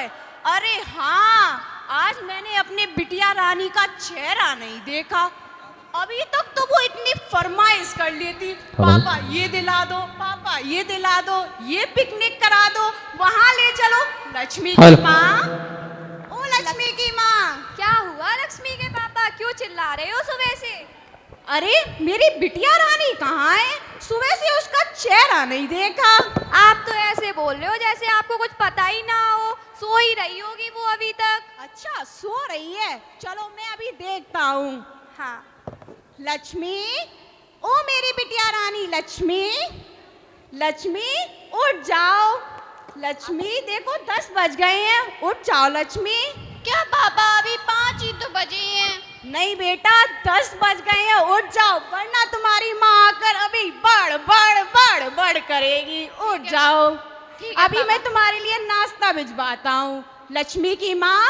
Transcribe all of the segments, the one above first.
है। अरे हाँ, आज मैंने अपने बिटिया रानी का चेहरा नहीं देखा। अभी तक तो वो इतनी फरमाइश कर लेती, पापा ये दिला दो, पापा ये दिला दो, ये पिकनिक करा दो, वहाँ ले चलो। लक्ष्मी की माँ, ओ लक्ष्मी की माँ। क्या हुआ लक्ष्मी के पापा, क्यों चिल्ला रहे हो सुबह से? अरे मेरी बिटिया रानी कहाँ है? सुबह से उसका चेहरा नहीं देखा। आप तो ऐसे बोल रहे हो जैसे आपको कुछ पता ही ना हो। सो ही रही होगी वो अभी तक। अच्छा सो रही है, चलो मैं अभी देखता हूँ। हाँ लक्ष्मी, ओ मेरी बिटिया रानी लक्ष्मी, लक्ष्मी उठ जाओ। लक्ष्मी देखो 10 बज गए हैं, उठ जाओ लक्ष्मी। क्या पापा, अभी 5 ही तो बजे हैं। नहीं बेटा 10 बज गए हैं, उठ जाओ, वरना तुम्हारी माँ आकर अभी बड़ बड़ बड़ बड़ करेगी। उठ जाओ, अभी मैं तुम्हारे लिए नाश्ता भिजवाता हूँ। लक्ष्मी की माँ,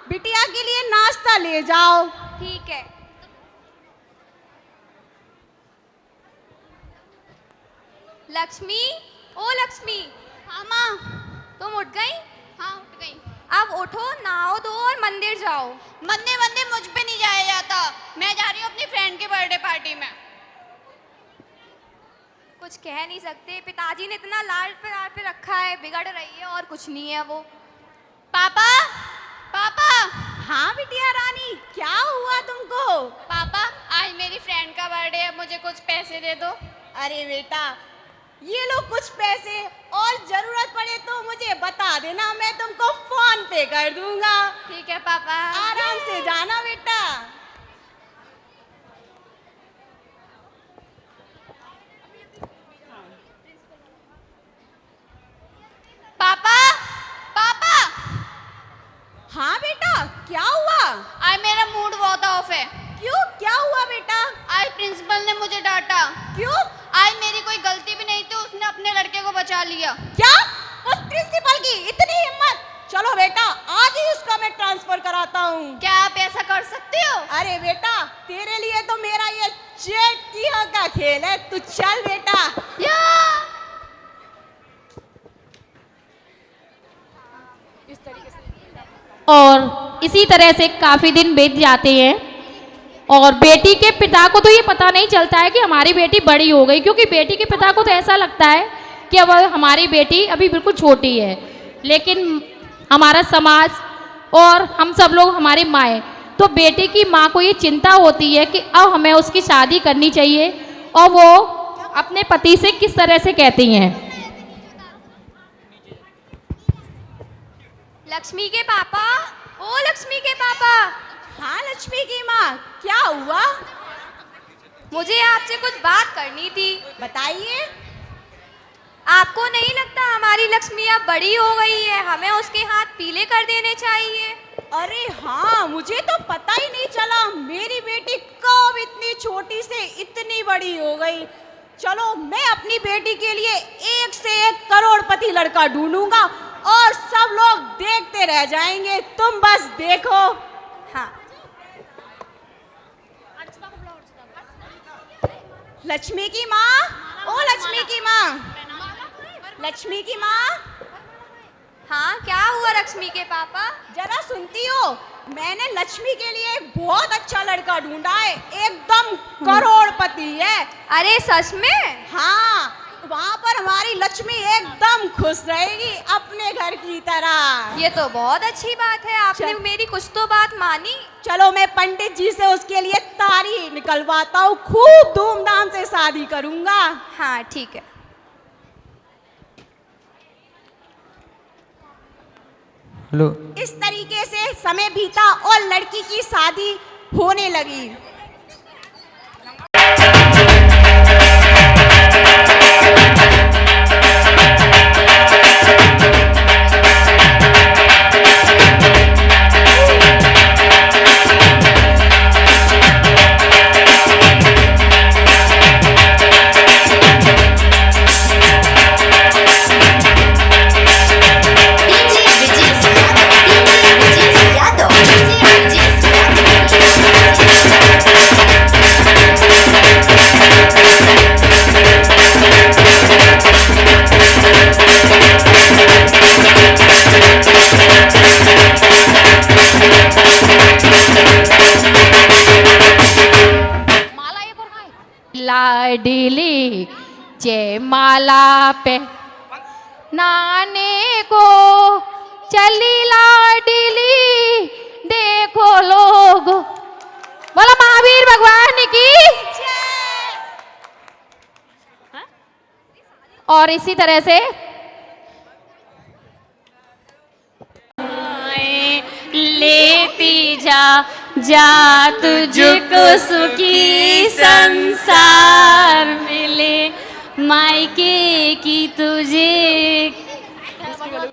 बिटिया के लिए नाश्ता ले जाओ। ठीक है। लक्ष्मी, ओ लक्ष्मी। हाँ माँ। तुम उठ गई? हाँ उठ गई। अब उठो, नहाओ धो और मंदिर जाओ। मंदिर मंदिर मुझ पे नहीं जाया जाता, मैं जा रही हूँ अपनी फ्रेंड के बर्थडे पार्टी में। कुछ कह नहीं सकते, पिताजी ने इतना लाड पे रखा है, बिगड़ रही है और कुछ नहीं है वो। पापा, पापा। हाँ बिटिया रानी, क्या हुआ तुमको? पापा आज मेरी फ्रेंड का बर्थडे है, मुझे कुछ पैसे दे दो। अरे बेटा ये लो कुछ पैसे, और जरूरत पड़े तो मुझे बता देना, मैं तुमको फोन पे कर दूंगा। ठीक है पापा। आराम से जाना बेटा। पापा, पापा। हाँ बेटा क्या हुआ? आज मेरा मूड बहुत ऑफ है। क्यों, क्या हुआ बेटा? आज प्रिंसिपल ने मुझे डांटा। क्यों? आज मेरी कोई गलती भी नहीं थी, उसने अपने लड़के को बचा लिया। क्या? उस प्रिंसिपल की इतनी हिम्मत? चलो बेटा आज ही उसका मैं ट्रांसफर कराता हूँ। क्या आप ऐसा कर सकते हो? अरे बेटा तेरे लिए तो मेरा ये चेटियों का खेल है, तू चल बेटा। इस तरीके से और इसी तरह से काफ़ी दिन बीत जाते हैं और बेटी के पिता को तो ये पता नहीं चलता है कि हमारी बेटी बड़ी हो गई, क्योंकि बेटी के पिता को तो ऐसा लगता है कि अब हमारी बेटी अभी बिल्कुल छोटी है। लेकिन हमारा समाज और हम सब लोग, हमारी माएँ, तो बेटी की माँ को ये चिंता होती है कि अब हमें उसकी शादी करनी चाहिए, और वो अपने पति से किस तरह से कहती हैं। लक्ष्मी के पापा, ओ लक्ष्मी के पापा। हाँ लक्ष्मी की माँ, क्या हुआ? मुझे आपसे कुछ बात करनी थी। बताइए। आपको नहीं लगता हमारी लक्ष्मी अब बड़ी हो गई है, हमें उसके हाथ पीले कर देने चाहिए? अरे हाँ, मुझे तो पता ही नहीं चला, मेरी बेटी कब इतनी छोटी से इतनी बड़ी हो गई। चलो मैं अपनी बेटी के लिए 1 से 1 करोड़पति लड़का ढूंढूंगा और सब लोग देखते रह जाएंगे, तुम बस देखो। हाँ लक्ष्मी की माँ, ओ लक्ष्मी की माँ, लक्ष्मी की माँ। हाँ क्या हुआ लक्ष्मी के पापा? जरा सुनती हो, मैंने लक्ष्मी के लिए एक बहुत अच्छा लड़का ढूंढा है, एकदम करोड़पति है। अरे सच में? हाँ, वहाँ पर हमारी लक्ष्मी एकदम खुश रहेगी अपने घर की तरह। ये तो बहुत अच्छी बात है, आपने मेरी कुछ तो बात मानी। चलो मैं पंडित जी से उसके लिए तारीख निकलवाता हूँ, खूब धूमधाम से शादी करूँगा। हाँ ठीक है। हेलो। इस तरीके से समय बीता और लड़की की शादी होने लगी। DJ Yato. पे नाने को चली लाडली देखो लोग। बोला महावीर भगवान की। और इसी तरह से लेती जा जा तुझको सुखी संसार मिले, मायके की तुझे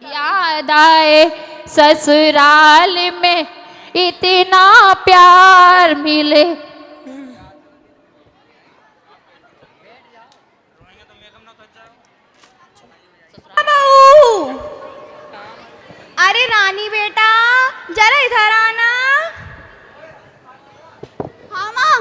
याद आए ससुराल में इतना प्यार मिले। अरे रानी बेटा जरा इधर आना। हाँ माँ।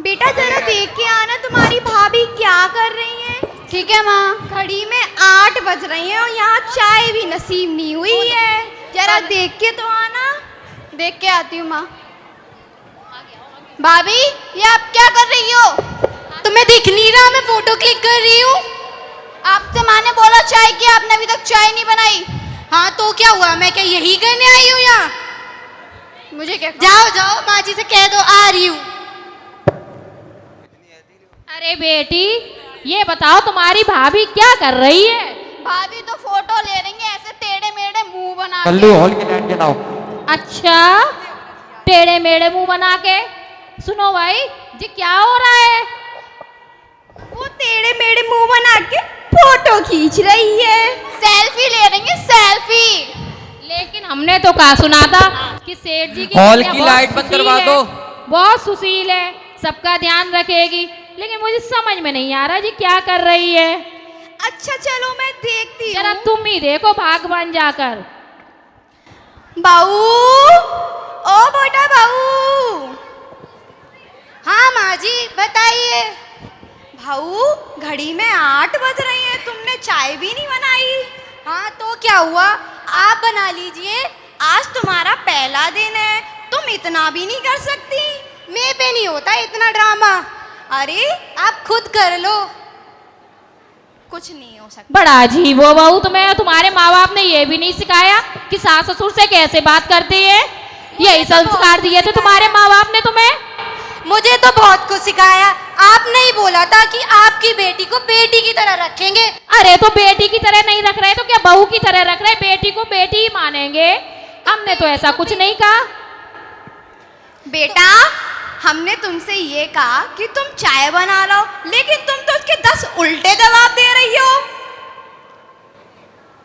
बेटा जरा देख के आना तुम्हारी भाभी क्या कर रही है। ठीक है माँ। घड़ी में 8 बज रही है और यहाँ चाय भी नसीब नहीं हुई है। जरा देख के तो आना। देख के आती हूँ माँ। भाभी ये आप क्या कर रही हो? तुम्हें दिख नहीं रहा मैं फोटो क्लिक कर रही हूँ। आपसे माँ ने बोला चाय की, आपने अभी तक चाय नहीं बनाई। हाँ तो क्या हुआ, मैं क्या यही करने आई हूँ यहाँ? मुझे क्या? जाओ जाओ माँ जी से कह दो आ रही हूँ। अरे बेटी ये बताओ तुम्हारी भाभी क्या कर रही है? भाभी तो फोटो ले रही है ऐसे टेढ़े मेढ़े मुंह बना के। कल्लू हॉल की लाइट जलाओ। अच्छा टेढ़े मेढ़े मुंह बना के। सुनो भाई जी क्या हो रहा है? वो टेढ़े मेढ़े मुंह बना के फोटो खींच रही है। सेल्फी ले रही है सेल्फी। लेकिन हमने तो कहा सुना था कि सेठ जी की हॉल कन्या की बहुत लाइट बंद सुशील करवा है, दो। बहुत सुशील है, सबका ध्यान रखेगी। लेकिन मुझे समझ में नहीं आ रहा जी क्या कर रही है। अच्छा चलो मैं देखती जरा हूँ। तुम ही देखो भगवान जाकर। बाऊ ओ बेटा बाऊ। हाँ माँ जी बताइए। भाऊ घड़ी में 8 बज रही है, तुमने चाय भी नहीं बनाई। हाँ तो क्या हुआ, आप बना लीजिए, आज तुम्हारा पहला दिन है, तुम इतना भी नहीं कर सकती। मैं पे नहीं होता इतना ड्रामा। अरे आप खुद कर लो। कुछ नहीं हो सकता। बड़ा अजीब हो बहू, तुम्हें तुम्हारे माँ बाप ने ये भी नहीं सिखाया कि सास ससुर से कैसे बात करते हैं? यही संस्कार दिए थे तुम्हारे माँ बाप ने तुम्हें? मुझे तो बहुत कुछ सिखाया। आपने ही बोला था कि आपकी बेटी को बेटी की तरह रखेंगे। अरे तो बेटी की तरह नहीं रख रहे तो क्या बहू की तरह रख रहे? बेटी को बेटी ही मानेंगे। हमने तो ऐसा कुछ नहीं कहा। बेटा हमने तुमसे ये कहा कि तुम चाय बना लो, लेकिन तुम तो उसके 10 उल्टे जवाब दे रही हो।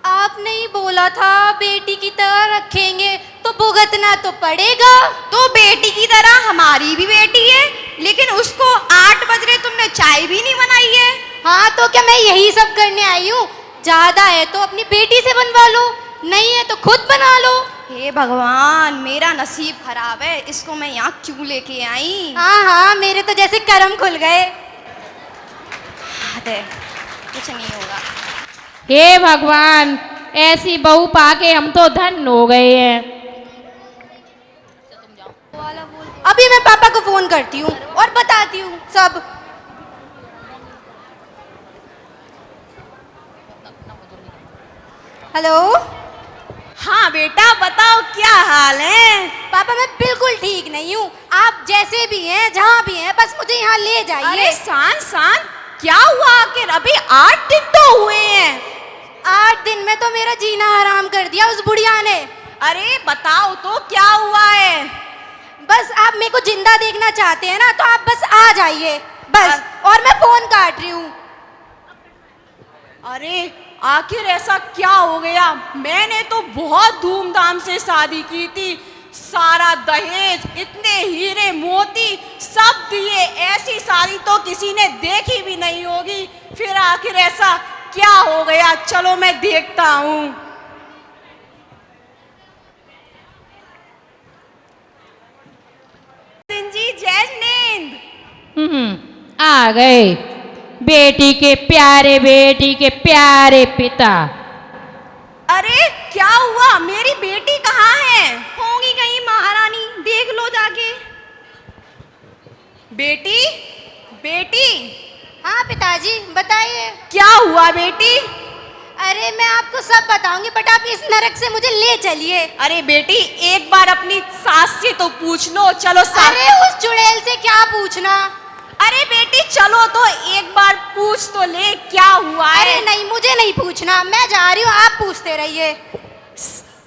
आपने ही बोला था बेटी की तरह रखेंगे तो भुगतना तो पड़ेगा। तो बेटी की तरह हमारी भी बेटी है, लेकिन उसको 8 बज रहे तुमने चाय भी नहीं बनाई है। हाँ तो क्या मैं यही सब करने आई हूँ? ज्यादा है तो अपनी बेटी से बनवा लो, नहीं है तो खुद बना लो। हे भगवान मेरा नसीब खराब है, इसको मैं यहाँ क्यों लेके आई? हाँ हाँ मेरे तो जैसे कर्म खुल गए। कुछ नहीं होगा। हे भगवान ऐसी बहू पाके हम तो धन्य हो गए हैं। अभी मैं पापा को फोन करती हूँ और बताती हूँ सब। हेलो। हाँ बेटा बताओ क्या हाल है? पापा मैं बिल्कुल ठीक नहीं हूँ, आप जैसे भी हैं जहाँ भी हैं बस मुझे यहाँ ले जाइए। अरे शान क्या हुआ आखिर? अभी 8 दिन तो हुए हैं। 8 दिन में तो मेरा जीना हराम कर दिया उस बुढ़िया ने। अरे बताओ तो क्या हुआ है? बस आप मेरे को जिंदा देखना चाहते हैं ना तो आप बस आ जाइए बस। और मैं फोन काट रही हूँ। अरे आखिर ऐसा क्या हो गया? मैंने तो बहुत धूमधाम से शादी की थी, सारा दहेज, इतने हीरे मोती सब दिए, ऐसी शादी तो किसी ने देखी भी नहीं होगी। फिर आखिर ऐसा क्या हो गया? चलो मैं देखता हूँ। जी जय नींद। आ गए बेटी के प्यारे पिता। अरे क्या हुआ? मेरी बेटी कहाँ है? होंगी कहीं महारानी, देख लो जाके। बेटी बेटी हाँ पिताजी बताइए। क्या हुआ बेटी? अरे मैं आपको सब बताऊंगी, बट आप इस नरक से मुझे ले चलिए। अरे बेटी, एक बार अपनी सास से तो पूछ लो। चलो सास। अरे उस चुड़ैल से क्या पूछना? अरे बेटी चलो तो एक बार पूछ तो ले, क्या हुआ है? अरे नहीं, मुझे नहीं पूछना, मैं जा रही हूँ, आप पूछते रहिए।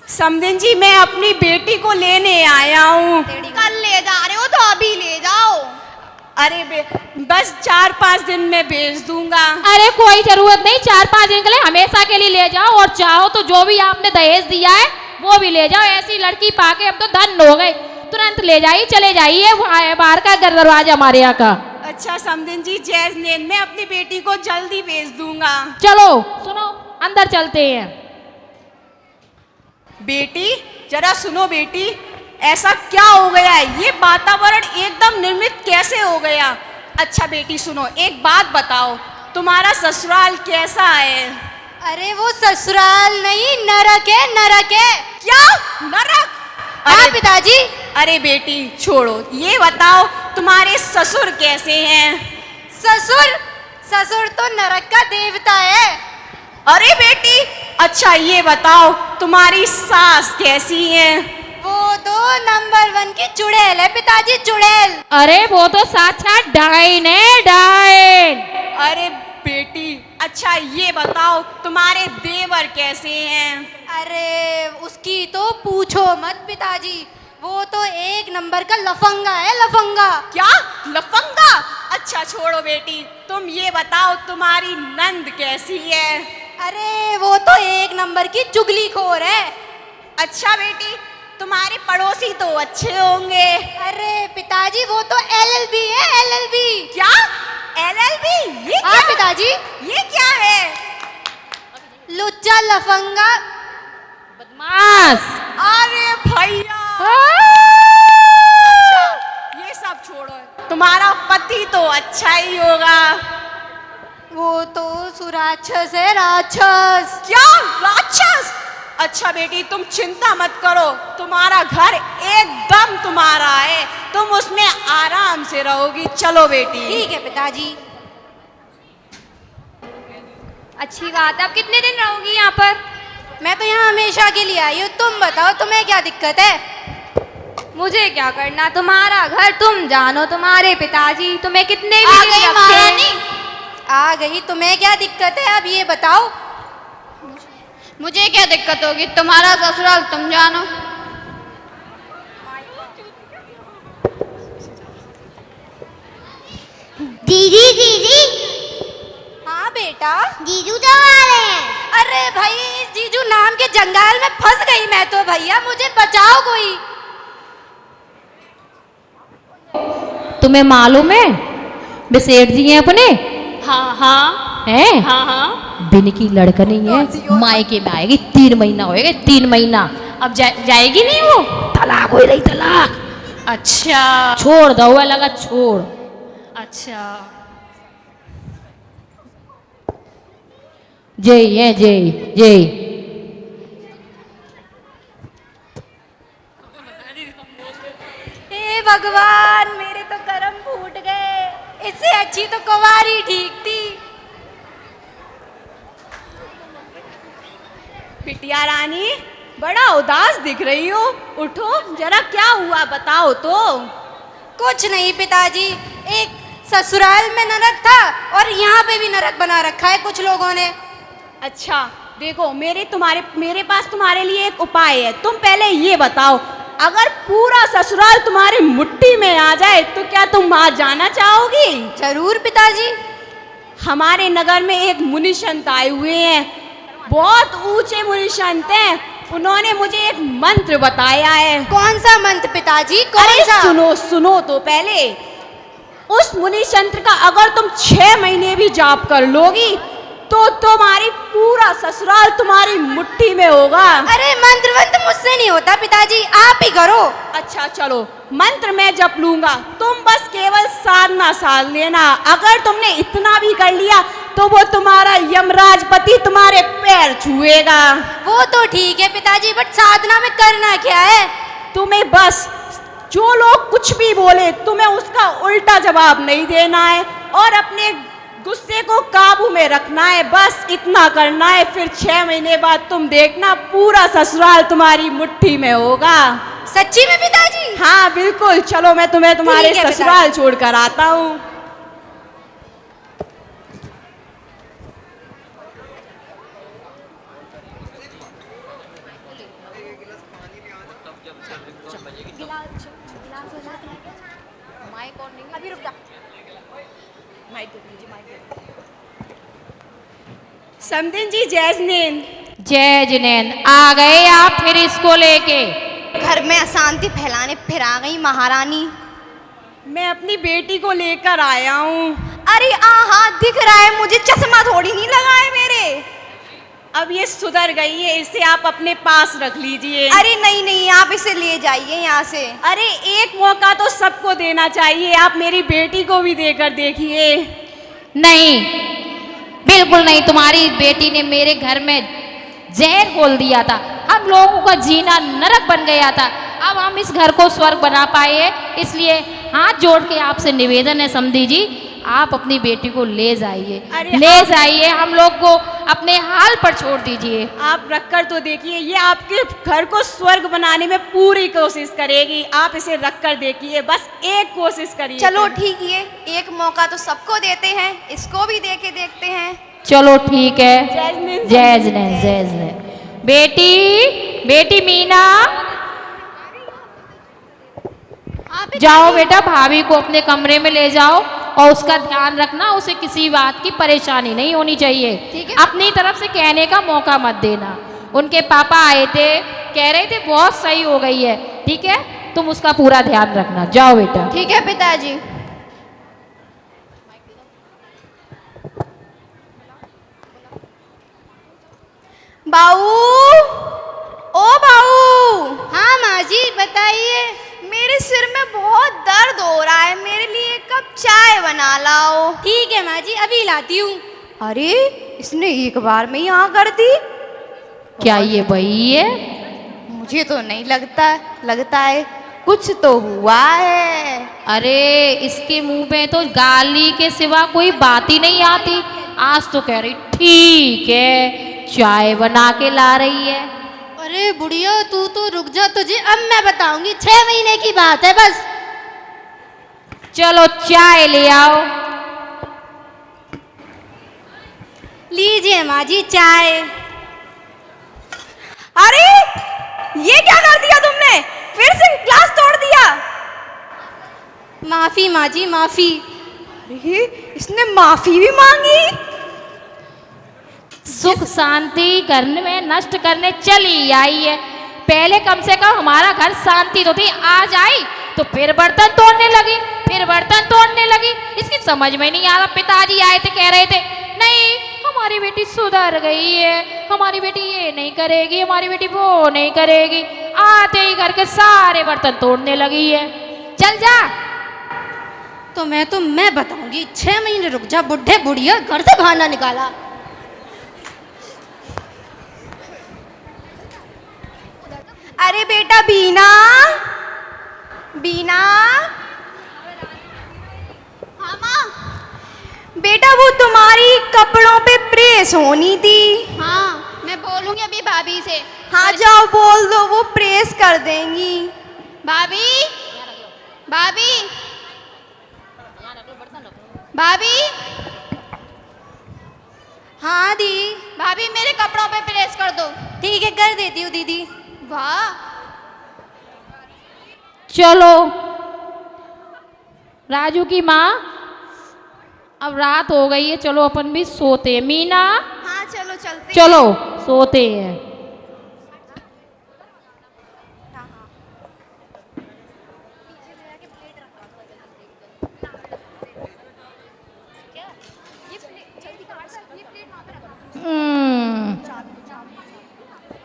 समधिन जी, मैं अपनी बेटी को लेने आया हूँ। कल ले जा रहे हो तो अभी ले जाओ। अरे बस 4-5 दिन में भेज दूंगा। अरे कोई जरूरत नहीं, 4-5 दिन के लिए, हमेशा के लिए ले जाओ। और चाहो तो जो भी आपने दहेज दिया है वो भी ले जाओ। ऐसी लड़की पाके अब तो धन हो गए, तुरंत ले जाइए, चले जाइए। बाहर का घर दरवाजा हमारे यहाँ का। अच्छा समधिन जी, जैज नेन, मैं अपनी बेटी को जल्दी भेज दूंगा। चलो सुनो, अंदर चलते हैं। बेटी जरा सुनो बेटी, ऐसा क्या हो गया है? ये वातावरण एकदम निर्मित कैसे हो गया? अच्छा बेटी सुनो, एक बात बताओ, तुम्हारा ससुराल कैसा है? अरे वो ससुराल नहीं, नरक है, नरक है। क्या नरक? हाँ पिताजी। अरे बेटी छोड़ो, ये बताओ तुम्हारे ससुर कैसे हैं? ससुर? ससुर तो नरक का देवता है। अरे बेटी, अच्छा ये बताओ तुम्हारी सास कैसी है? वो तो नंबर 1 की चुड़ैल है पिताजी, चुड़ैल। अरे वो तो साक्षात डाइन है, डाइन। अरे बेटी, अच्छा ये बताओ तुम्हारे देवर कैसे हैं? अरे उसकी तो पूछो मत पिताजी, वो तो एक नंबर का लफंगा है, लफंगा। क्या लफंगा? अच्छा छोड़ो बेटी, तुम ये बताओ तुम्हारी नंद कैसी है? अरे वो तो एक नंबर की चुगलीखोर है। अच्छा बेटी, तुम्हारे पड़ोसी तो अच्छे होंगे। अरे पिताजी वो तो LLB है, LLB। क्या LLB? ये हाँ क्या? पिताजी। ये क्या है? लुच्चा लफंगा बदमाश। अरे भैया, ये सब छोड़ो, तुम्हारा पति तो अच्छा ही होगा। वो तो सुराक्षस है, राक्षस। क्या राक्षस? अच्छा बेटी तुम चिंता मत करो, तुम्हारा घर एकदम तुम्हारा है, तुम उसमें आराम से रहोगी। चलो बेटी। ठीक है पिताजी। अच्छी बात है। अब कितने दिन रहोगी यहाँ पर? मैं तो यहाँ हमेशा के लिए आई हूँ, तुम बताओ तुम्हें क्या दिक्कत है? मुझे क्या करना, तुम्हारा घर तुम जानो, तुम्हारे पिताजी तुम्हें कितने भी आ दिन गई रखे। महारानी। आ गई, तुम्हें क्या दिक्कत है अब ये बताओ? मुझे क्या दिक्कत होगी, तुम्हारा ससुराल तुम जानो। दीदी दीदी, हाँ बेटा। जीजू तो आ रहे हैं। अरे भाई, जीजू नाम के जंजाल में फंस गई मैं तो, भैया मुझे बचाओ कोई। तुम्हें मालूम है विशेष जी हैं अपने? हाँ हाँ हैं? हाँ हाँ। बिन की लड़कनी है, मायके में आएगी, 3 महीना होएगा, 3 महीना। अब जाएगी नहीं वो? तलाक हो रही, तलाक। अच्छा छोड़ दो, हुआ लगा छोड़। अच्छा। जय है, जय जय। हे भगवान, मेरे तो कर्म फूट गए, इससे अच्छी तो कुंवारी ठीक थी। बिटिया रानी, बड़ा उदास दिख रही हो, उठो जरा, क्या हुआ बताओ तो। कुछ नहीं पिताजी, एक ससुराल में नरक था और यहाँ पे भी नरक बना रखा है कुछ लोगों ने। अच्छा देखो, मेरे पास तुम्हारे लिए एक उपाय है। तुम पहले ये बताओ, अगर पूरा ससुराल तुम्हारी मुट्ठी में आ जाए तो क्या तुम वहां जाना चाहोगी? जरूर पिताजी। हमारे नगर में एक मुनि संत आए हुए हैं, बहुत ऊंचे मुनि संत हैं। उन्होंने मुझे एक मंत्र बताया है। कौन सा मंत्र पिताजी, कौन अरे सा? सुनो तो पहले। उस मुनि संत का अगर तुम 6 महीने भी जाप कर लोगी तो तुम्हारी पूरा ससुराल तुम्हारी मुट्ठी में होगा। अरे मंत्र मुझसे नहीं होता पिताजी, आप ही करो। अच्छा चलो, मंत्र मैं जप लूंगा, तुम बस केवल साधना साध लेना। अगर तुमने इतना भी कर लिया तो वो तुम्हारा यमराज पति तुम्हारे पैर छुएगा। वो तो ठीक है पिताजी, बट साधना में करना क्या है? तुम्हें बस जो लोग कुछ भी बोले तुम्हें उसका उल्टा जवाब नहीं देना है और अपने गुस्से को काबू में रखना है, बस इतना करना है। फिर 6 महीने बाद तुम देखना पूरा ससुराल तुम्हारी मुट्ठी में होगा। सच्ची में पिताजी? हाँ बिल्कुल। चलो मैं तुम्हें तुम्हारे ठीक है ससुराल छोड़कर आता हूँ। अभी रुक जा। समधिन जी, जैस्मिन। जय जिनेंद्र, आ गए आप फिर इसको लेके? घर में अशांति फैलाने फिर आ गई महारानी। मैं अपनी बेटी को लेकर आया हूँ। अरे हाँ दिख रहा है मुझे, चश्मा थोड़ी नहीं लगा है मेरे। अब ये सुधर गई है, इसे आप अपने पास रख लीजिए। अरे नहीं नहीं, आप इसे ले जाइए यहाँ से। अरे एक मौका तो सबको देना चाहिए, आप मेरी बेटी को भी देकर देखिए। नहीं, बिल्कुल नहीं। तुम्हारी बेटी ने मेरे घर में जहर घोल दिया था, हम लोगों का जीना नरक बन गया था। अब हम इस घर को स्वर्ग बना पाए हैं, इसलिए हाथ जोड़ के आपसे निवेदन है समधी जी, आप अपनी बेटी को ले जाइए, ले जाइए, हम लोग को अपने हाल पर छोड़ दीजिए। आप रखकर तो देखिए, ये आपके घर को स्वर्ग बनाने में पूरी कोशिश करेगी। आप इसे रखकर देखिए, बस एक कोशिश करिए। चलो ठीक है, एक मौका तो सबको देते हैं, इसको भी दे के देखते हैं। चलो ठीक है। जैस्मिन, जय जिनेंद्र, जय जिनेंद्र। बेटी, बेटी मीना, जाओ बेटा, भाभी को अपने कमरे में ले जाओ और उसका ध्यान रखना, उसे किसी बात की परेशानी नहीं होनी चाहिए। ठीक है। अपनी तरफ से कहने का मौका मत देना। उनके पापा आए थे, कह रहे थे बहुत सही हो गई है, ठीक है, तुम उसका पूरा ध्यान रखना। जाओ बेटा। ठीक है पिताजी। बाऊ, ओ बाऊ। हाँ माँ जी बताइए। मेरे सिर में बहुत दर्द हो रहा है, मेरे लिए एक कप चाय बना लाओ। ठीक है माँ जी, अभी लाती हूँ। अरे इसने एक बार में ही हाँ कर दी। क्या ये वही है? मुझे तो नहीं लगता है कुछ तो हुआ है। अरे इसके मुंह में तो गाली के सिवा कोई बात ही नहीं आती। आज तो कह रही ठीक है, चाय बना के ला रही है। अरे बुढ़िया तू तो रुक जा, तुझे अब मैं बताऊंगी। 6 महीने की बात है बस। चलो चाय ले आओ। लीजिए माँ जी चाय। अरे ये क्या कर दिया तुमने? फिर से ग्लास तोड़ दिया। माफी माँ जी, माफी। अरे इसने माफी भी मांगी। सुख शांति घर में नष्ट करने चली आई है। पहले कम से कम हमारा घर शांति तो थी, आज आई तो फिर बर्तन तोड़ने लगी, फिर बर्तन तोड़ने लगी। इसकी समझ में नहीं आ रहा। पिताजी आए थे, कह रहे थे नहीं हमारी बेटी सुधर गई है, हमारी बेटी ये नहीं करेगी, हमारी बेटी वो नहीं करेगी। आते ही घर के सारे बर्तन तोड़ने लगी है। चल जा। तो मैं बताऊंगी। 6 महीने रुक जा बुढ़े बुढ़िया, घर से बाहर ना निकाला। अरे बेटा बीना, बीना। हाँ माँ। बेटा वो तुम्हारी कपड़ों पे प्रेस होनी थी। हाँ मैं बोलूँगी अभी भाभी से। हाँ जाओ बोल दो, वो प्रेस कर देंगी। भाभी, भाभी, भाभी, हाँ दी। भाभी मेरे कपड़ों पे प्रेस कर दो। ठीक है कर देती हूँ दीदी। वाह। चलो राजू की माँ, अब रात हो गई है, चलो अपन भी सोते हैं। मीना हाँ चलो चलते हैं। चलो सोते हैं।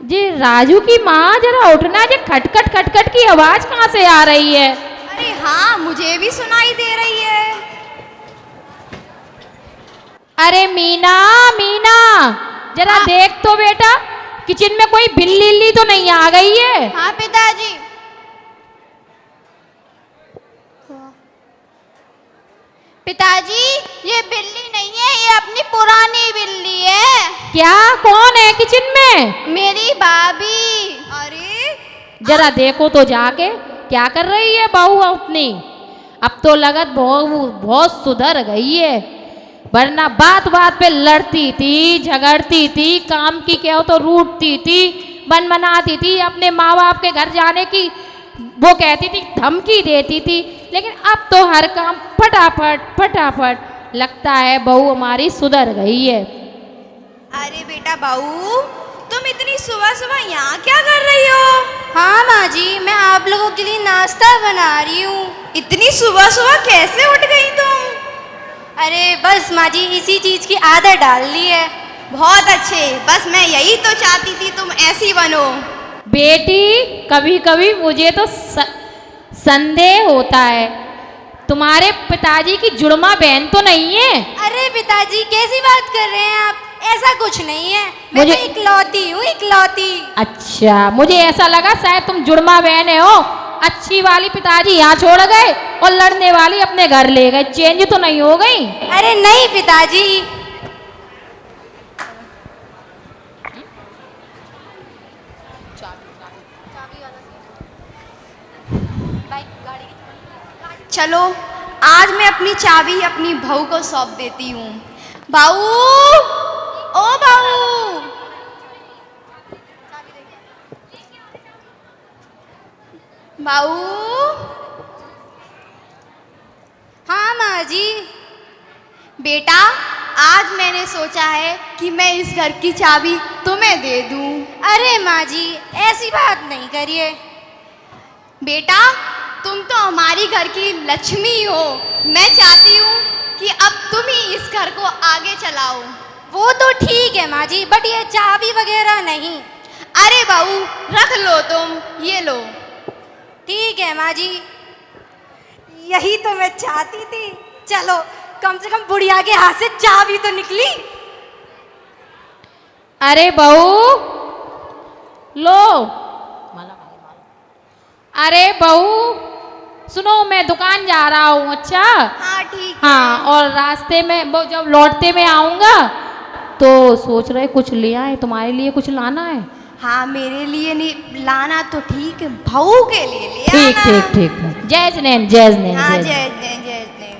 जी राजू की माँ जरा उठना, जी खटखट खटखट की आवाज कहाँ से आ रही है? अरे हाँ मुझे भी सुनाई दे रही है। अरे मीना, मीना जरा देख तो बेटा, किचन में कोई बिल्ली तो नहीं आ गई है? हाँ पिताजी। पिताजी ये बिल्ली नहीं है, ये अपनी पुरानी बिल्ली है। क्या? कौन है किचन में? मेरी भाभी। अरे जरा देखो तो जाके क्या कर रही है बहू अपनी। अब तो लगत बहू बहुत सुधर गई है, वरना बात बात पे लड़ती थी, झगड़ती थी, काम की कहो तो रूठती थी, मन मनाती थी, अपने माँ बाप के घर जाने की वो कहती थी, धमकी देती थी। लेकिन अब तो हर काम फटाफट फटाफट, लगता है बहू हमारी सुधर गई है। अरे बेटा बहू, तुम इतनी सुबह सुबह यहाँ क्या कर रही हो? हाँ माँ जी, मैं आप लोगों के लिए नाश्ता बना रही हूँ। इतनी सुबह सुबह कैसे उठ गई तुम? अरे बस माँ जी, इसी चीज़ की आदत डाल ली है। बहुत अच्छे, बस मैं यही तो चाहती थी तुम ऐसी बनो। बेटी, कभी कभी मुझे तो संदेह होता है, तुम्हारे पिताजी की जुड़वा बहन तो नहीं है? अरे पिताजी, कैसी बात कर रहे हैं आप? ऐसा कुछ नहीं है, मैं मुझे- तो इकलौती हूँ, इकलौती। अच्छा, मुझे ऐसा लगा शायद तुम जुड़वा बहन हो। अच्छी वाली पिताजी यहाँ छोड़ गए और लड़ने वाली अपने घर ले गए, चेंज तो नहीं हो गई? अरे नहीं पिताजी। चलो आज मैं अपनी चाबी अपनी बहू को सौंप देती हूँ। बहू, ओ बहू, बहू। हाँ माँ जी। बेटा, आज मैंने सोचा है कि मैं इस घर की चाबी तुम्हें दे दूँ। अरे माँ जी, ऐसी बात नहीं करिए। बेटा, तुम तो हमारी घर की लक्ष्मी हो। मैं चाहती हूँ कि अब तुम ही इस घर को आगे चलाओ। वो तो ठीक है माँ जी, बट ये चाबी वगैरह नहीं। अरे बहू, रख लो तुम, ये लो। ठीक है माँ जी, यही तो मैं चाहती थी। चलो, कम से कम बुढ़िया के हाथ से चाबी तो निकली। अरे बहू, लो। अरे बहू सुनो, मैं दुकान जा रहा हूँ। अच्छा हाँ ठीक है। हाँ, और रास्ते में वो जब लौटते में आऊँगा तो सोच रहे कुछ ले आए, तुम्हारे लिए कुछ लाना है? हाँ, मेरे लिए नहीं लाना तो ठीक है, बहू के लिए ले ठीक आना। ठीक ठीक, जय जैन जय जैन। हाँ जय जय जय जय जय।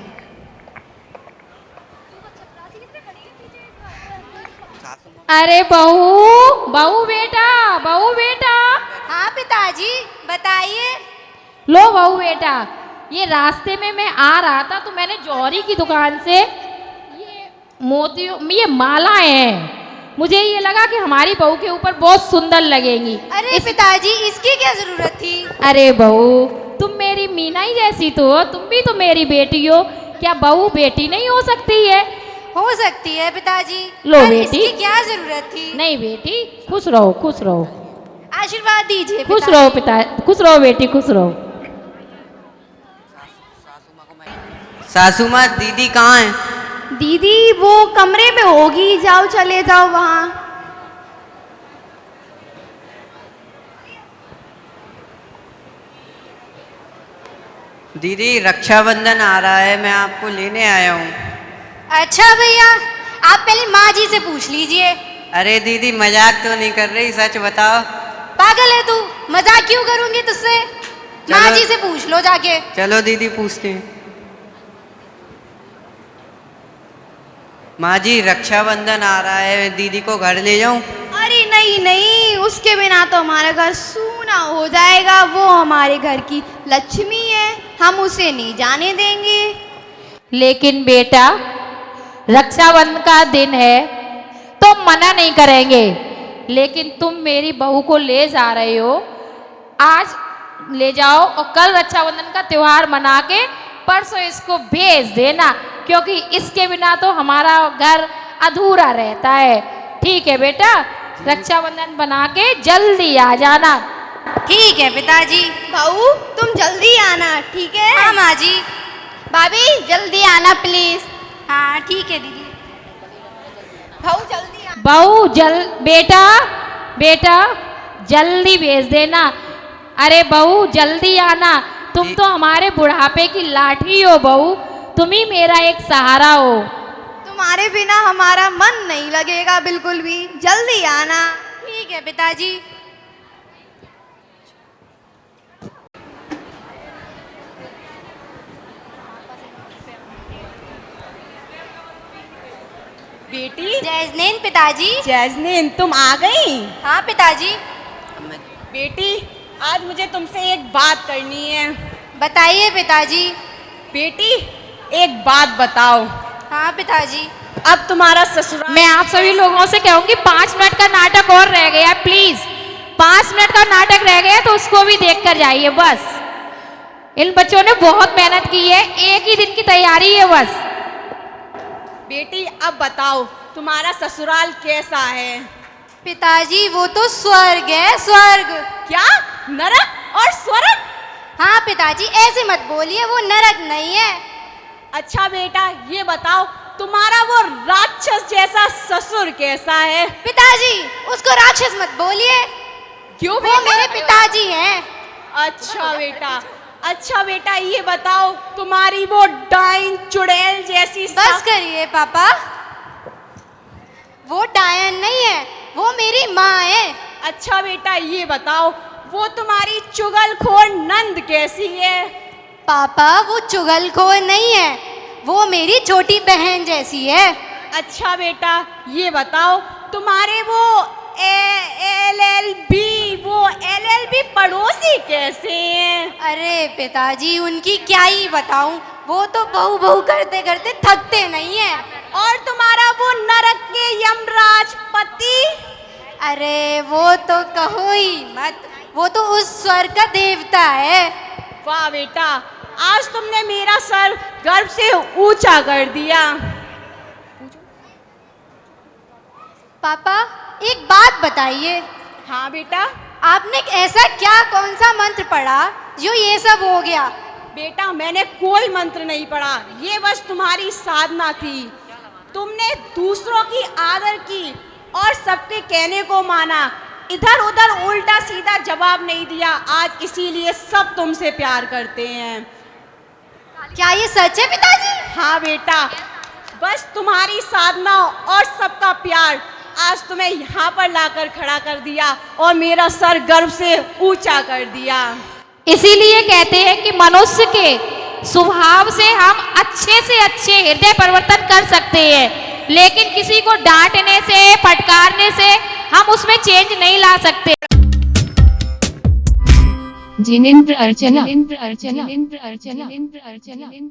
अरे बहू, बहू बेटा, बहू बेटा। हाँ पिताजी, बताइए। लो बहू बेटा, ये रास्ते में मैं आ रहा था तो मैंने जौहरी की दुकान से ये मोतियों, ये मालाएं हैं, मुझे ये लगा कि हमारी बहू के ऊपर बहुत सुंदर लगेंगी। अरे पिताजी, इसकी क्या जरूरत थी? अरे बहू, तुम मेरी मीना ही जैसी तो हो, तुम भी तो मेरी बेटी हो, क्या बहू बेटी नहीं हो सकती है? हो सकती है पिताजी। लो पर बेटी। इसकी क्या जरूरत थी? नहीं बेटी, खुश रहो खुश रहो। आशीर्वाद दीजिए खुश पिताजी। रहो पिता, खुश रहो बेटी, खुश रहो। सासू माँ, दीदी कहाँ है? दीदी वो कमरे में होगी, जाओ चले जाओ वहाँ। दीदी, रक्षाबंधन आ रहा है, मैं आपको लेने आया हूँ। अच्छा भैया, आप पहले माँ जी से पूछ लीजिए। अरे दीदी, मजाक तो नहीं कर रही, सच बताओ। पागल है तू, मजाक क्यों करूंगी तुझसे? माँ जी से पूछ लो जाके। चलो दीदी, पूछते हैं। माँ जी, रक्षाबंधन आ रहा है, दीदी को घर ले जाऊँ? अरे नहीं नहीं, उसके बिना तो हमारा घर सूना हो जाएगा। वो हमारे घर की लक्ष्मी है, हम उसे नहीं जाने देंगे। लेकिन बेटा, रक्षाबंधन का दिन है तो मना नहीं करेंगे, लेकिन तुम मेरी बहू को ले जा रहे हो, आज ले जाओ और कल रक्षाबंधन का त्योहार मना के परसों इसको भेज देना, क्योंकि इसके बिना तो हमारा घर अधूरा रहता है। ठीक है बेटा, रक्षाबंधन बना के जल्दी आ जाना। ठीक है पिताजी। बहू तुम जल्दी आना, ठीक है? हाँ माँ जी। भाभी जल्दी आना प्लीज। हाँ ठीक है दीदी। बहू जल्दी आना। बहू बेटा बेटा जल्दी भेज देना। अरे बहू जल्दी आना, तुम तो हमारे बुढ़ापे की लाठी हो बहू, तुम ही मेरा एक सहारा हो। तुम तुम्हारे बिना हमारा मन नहीं लगेगा बिल्कुल भी, जल्दी आना। ठीक है पिताजी। बेटी जैस्नेन पिताजी। जैस्नेन, तुम आ गई? हाँ पिताजी। बेटी आज मुझे तुमसे एक बात करनी है। बताइए पिताजी। बेटी एक बात बताओ, हाँ पिताजी। अब तुम्हारा ससुराल मैं आप सभी लोगों से कहूंगी 5 मिनट का नाटक और रह गया, प्लीज 5 मिनट का नाटक रह गया तो उसको भी देख कर जाइए बस। इन बच्चों ने बहुत मेहनत की है, एक ही दिन की तैयारी है बस। बेटी अब बताओ तुम्हारा ससुराल कैसा है? पिताजी वो तो स्वर्ग है, स्वर्ग। क्या नरक और स्वर्ग? हाँ पिताजी ऐसे मत बोलिए, वो नरक नहीं है। अच्छा बेटा ये बताओ तुम्हारा वो राक्षस जैसा ससुर कैसा है? पिताजी उसको राक्षस मत बोलिए, क्यों वो बेटा? मेरे पिताजी हैं। अच्छा बेटा ये बताओ तुम्हारी वो डाइन चुड़ैल जैसी बस करिए पापा, वो डायन नहीं है, वो मेरी माँ है। अच्छा बेटा ये बताओ वो तुम्हारी चुगलखोर नंद कैसी है? पापा वो चुगलखोर नहीं है, वो मेरी छोटी बहन जैसी है। अच्छा बेटा ये बताओ तुम्हारे वो LLB पड़ोसी कैसे हैं? अरे पिताजी उनकी क्या ही बताऊं, वो तो बहू बहू करते करते थकते नहीं है। और तुम्हारा वो नरक के यमराज पति? अरे वो तो कहो ही मत, वो तो उस स्वर्ग का देवता है। वाह बेटा आज तुमने मेरा सर गर्व से ऊंचा कर दिया। पापा एक बात बताइए, हाँ बेटा। आपने ऐसा क्या कौन सा मंत्र पढ़ा जो ये सब हो गया? बेटा मैंने कोई मंत्र नहीं पढ़ा, ये बस तुम्हारी साधना थी। तुमने दूसरों की आदर की और सबके कहने को माना, इधर उधर उल्टा सीधा जवाब नहीं दिया। आज इसीलिए सब तुमसे प्यार करते हैं। क्या ये सच है पिताजी? हाँ बेटा बस तुम्हारी साधना और सबका प्यार आज तुम्हें यहाँ पर लाकर खड़ा कर दिया और मेरा सर गर्व से ऊंचा कर दिया। इसीलिए कहते हैं कि मनुष्य के स्वभाव से हम अच्छे से अच्छे हृदय परिवर्तन कर सकते हैं, लेकिन किसी को डांटने से फटकारने से हम उसमें चेंज नहीं ला सकते। जिनेंद्र अर्चना